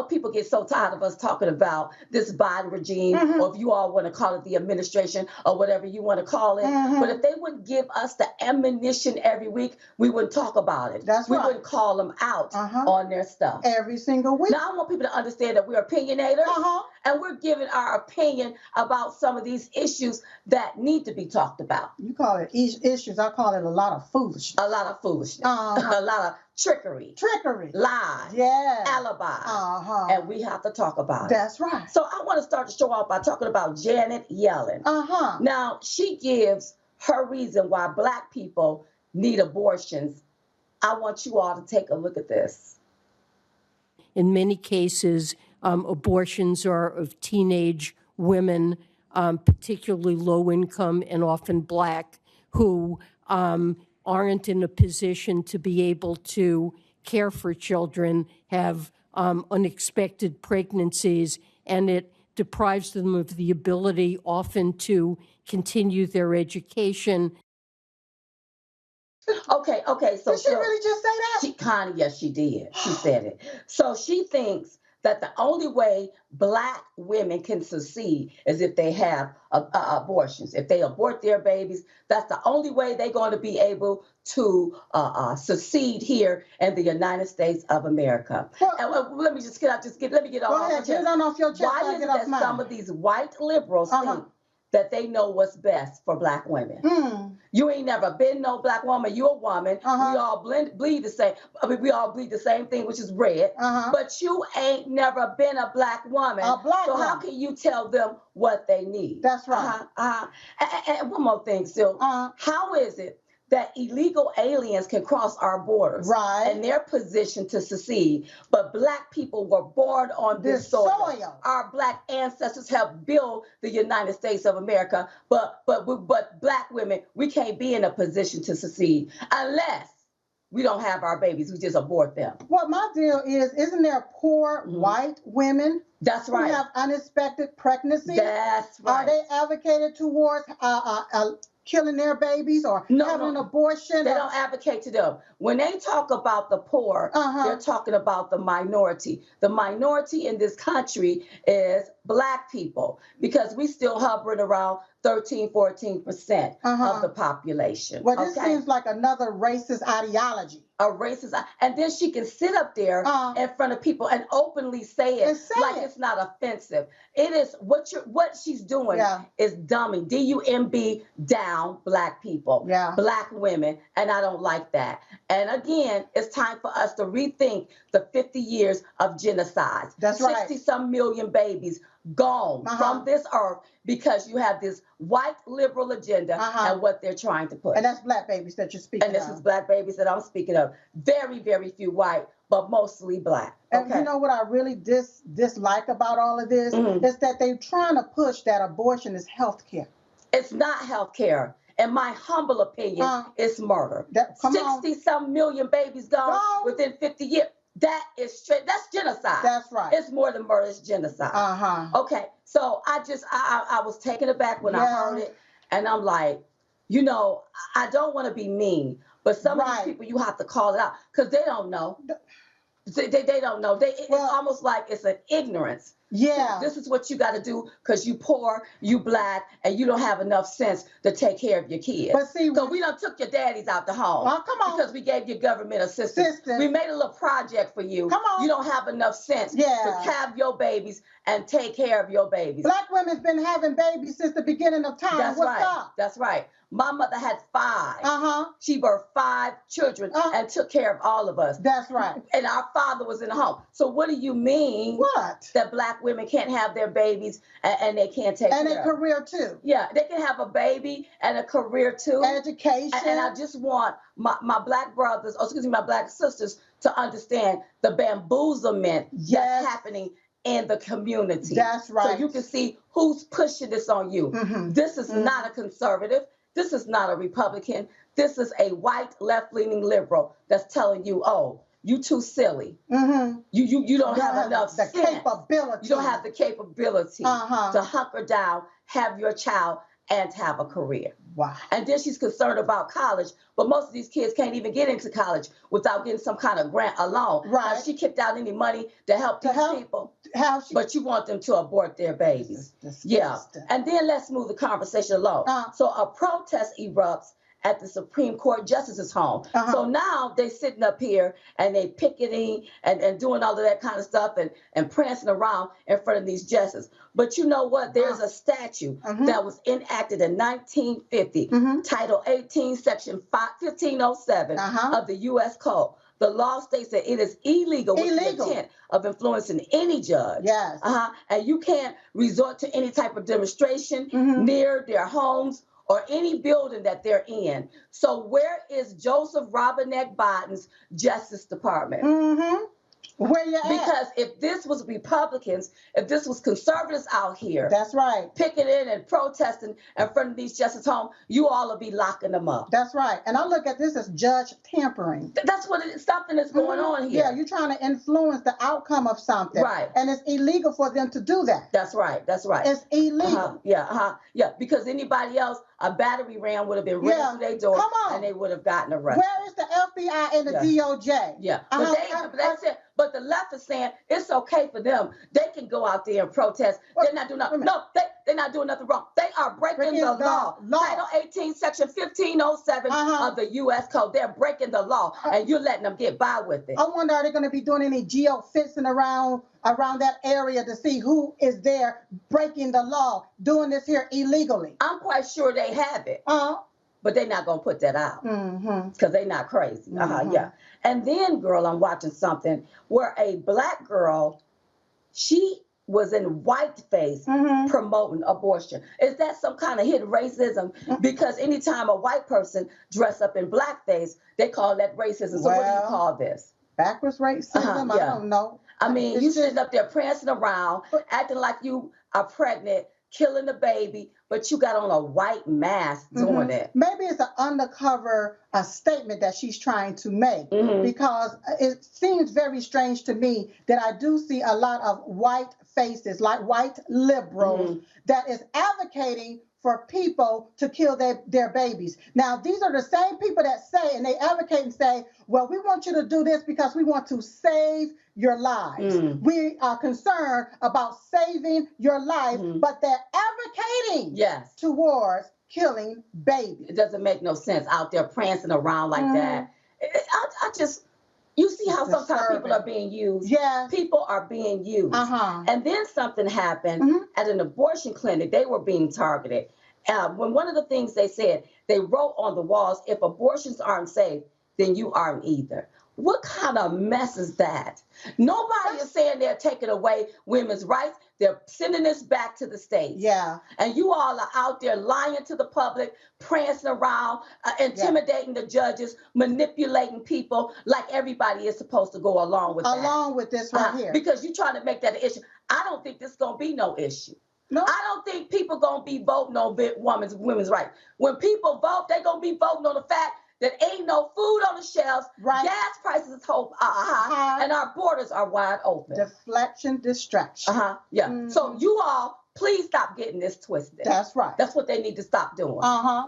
people get so tired of us talking about this Biden regime, or if you all want to call it the administration or whatever you want to call it. But if they wouldn't give us the ammunition every week, we wouldn't talk about it. That's we right. wouldn't call them out on their stuff. Every single week. Now, I want people to understand that we're opinionators, and we're giving our opinion about some of these issues that need to be talked about. You call it issues. I call it a lot of foolishness. A lot of foolishness. A lot of trickery. Lies. Yeah. Alibi. And we have to talk about it. That's right. So I want to start the show off by talking about Janet Yellen. Now, she gives her reason why Black people need abortions. I want you all to take a look at this. In many cases, abortions are of teenage women, particularly low income and often Black, who aren't in a position to be able to care for children, have unexpected pregnancies, and it deprives them of the ability often to continue their education. Okay. So did she really just say that? Yes, she did. She said it. So she thinks that the only way Black women can succeed is if they have abortions. If they abort their babies, that's the only way they're going to be able to succeed here in the United States of America. Well, and let me just get off. Let me get off. Go ahead, get it on off your chest. Why is it that some of these white liberals think that they know what's best for Black women? You ain't never been no Black woman. You a woman. We all bleed the same. I mean, we all bleed the same thing, which is red. But you ain't never been a Black woman. So how can you tell them what they need? That's right. And one more thing, Sil. How is it that illegal aliens can cross our borders and they're positioned to succeed, but Black people were born on this soil. Our Black ancestors helped build the United States of America, but Black women, we can't be in a position to succeed unless we don't have our babies. We just abort them. Well, my deal is, isn't there poor white women That's right. who have unexpected pregnancies? That's right. Are they advocated towards killing their babies or having an abortion? They don't advocate to them. When they talk about the poor, they're talking about the minority. The minority in this country is Black people, because we still hovering around 13-14% of the population. Well, this seems like another racist ideology. A racist, and then she can sit up there in front of people and openly say it like it's not offensive. It is what she's doing is dumbing, D-U-M-B, down Black people, Black women, and I don't like that. And again, it's time for us to rethink the 50 years of genocide. That's right. 60-some million babies gone from this earth because you have this white liberal agenda and what they're trying to push. And that's Black babies that you're speaking of. And this is Black babies that I'm speaking of. Very, very few white, but mostly Black. And you know what I really dislike about all of this is that they're trying to push that abortion is health care. It's not health care. In my humble opinion, it's murder. 60-some million babies gone within 50 years. That is straight. That's genocide. That's right. It's more than murder. It's genocide. Okay. So I was taken aback when I heard it, and I'm like, you know, I don't want to be mean, but some of these people, you have to call it out because they don't know. They don't know. It's almost like it's an ignorance. Yeah. This is what you got to do because you poor, you Black, and you don't have enough sense to take care of your kids. But see, so we done took your daddies out the home. Come on. Because we gave you government assistance. We made a little project for you. Come on. You don't have enough sense to have your babies and take care of your babies. Black women's been having babies since the beginning of time. That's What's right. up? That's right. My mother had 5. She birthed 5 children and took care of all of us. That's right. And our father was in the home. So what do you mean that Black women can't have their babies and they can't take care of them? And a career too. Yeah, they can have a baby and a career too. Education. And I just want my Black brothers, my Black sisters to understand the bamboozlement that's happening in the community. That's right. So you can see who's pushing this on you. This is not a conservative. This is not a Republican. This is a white left-leaning liberal that's telling you, oh, you too silly. You don't have enough sense. Capability. You don't have the capability to hunker down, have your child, and to have a career. Wow. And then she's concerned about college, but most of these kids can't even get into college without getting some kind of grant alone. Right. Has she kicked out any money to help these people? But you want them to abort their babies. Yeah. And then let's move the conversation along. So a protest erupts at the Supreme Court Justice's home. So now they sitting up here and they picketing and doing all of that kind of stuff and prancing around in front of these justices. But you know what? There's a statute that was enacted in 1950, Title 18, Section 1507 of the U.S. Code. The law states that it is illegal with the intent of influencing any judge. Yes. And you can't resort to any type of demonstration near their homes or any building that they're in. So where is Joseph Robinette Biden's Justice Department? Where you at? Because if this was Republicans, if this was conservatives out here, that's right, picketing and protesting in front of these justice homes, you all will be locking them up. That's right. And I look at this as judge tampering. That's what something that's going on here. Yeah, you're trying to influence the outcome of something. Right. And it's illegal for them to do that. That's right. That's right. It's illegal. Yeah. Because anybody else, a battery ram would have been ran to their door and they would have gotten arrested. Where is the FBI and the DOJ? Yeah. But the left is saying it's okay for them. They can go out there and protest. They're not doing nothing. No, they're not doing nothing wrong. They are breaking the law. Title 18, Section 1507 of the U.S. Code. They're breaking the law, and you're letting them get by with it. I wonder, are they going to be doing any geo-fencing around that area to see who is there breaking the law, doing this here illegally? I'm quite sure they have it. But they're not going to put that out because they're not crazy. Yeah. And then, girl, I'm watching something where a black girl, she was in whiteface promoting abortion. Is that some kind of hidden racism? Because anytime a white person dress up in blackface, they call that racism. So what do you call this? Backwards racism? I don't know. I mean, you sitting up there prancing around, acting like you are pregnant, killing the baby, but you got on a white mask doing it. Maybe it's an undercover statement that she's trying to make, because it seems very strange to me that I do see a lot of white faces, like white liberals, that is advocating for people to kill their babies. Now, these are the same people that say, and they advocate and say, well, we want you to do this because we want to save your lives. We are concerned about saving your life, but they're advocating towards killing babies. It doesn't make no sense out there prancing around like that. I just, you see how sometimes people are being used? Yeah. People are being used. And then something happened at an abortion clinic. They were being targeted. When one of the things they said, they wrote on the walls, if abortions aren't safe, then you aren't either. What kind of mess is that? Nobody is saying they're taking away women's rights. They're sending this back to the states. Yeah. And you all are out there lying to the public, prancing around, intimidating the judges, manipulating people like everybody is supposed to go along with that. Along with this right here. Because you're trying to make that an issue. I don't think this is going to be no issue. No. I don't think people going to be voting on women's rights. When people vote, they're going to be voting on the fact that ain't no food on the shelves, gas prices is high, and our borders are wide open. Deflection, distraction. So you all, please stop getting this twisted. That's right. That's what they need to stop doing.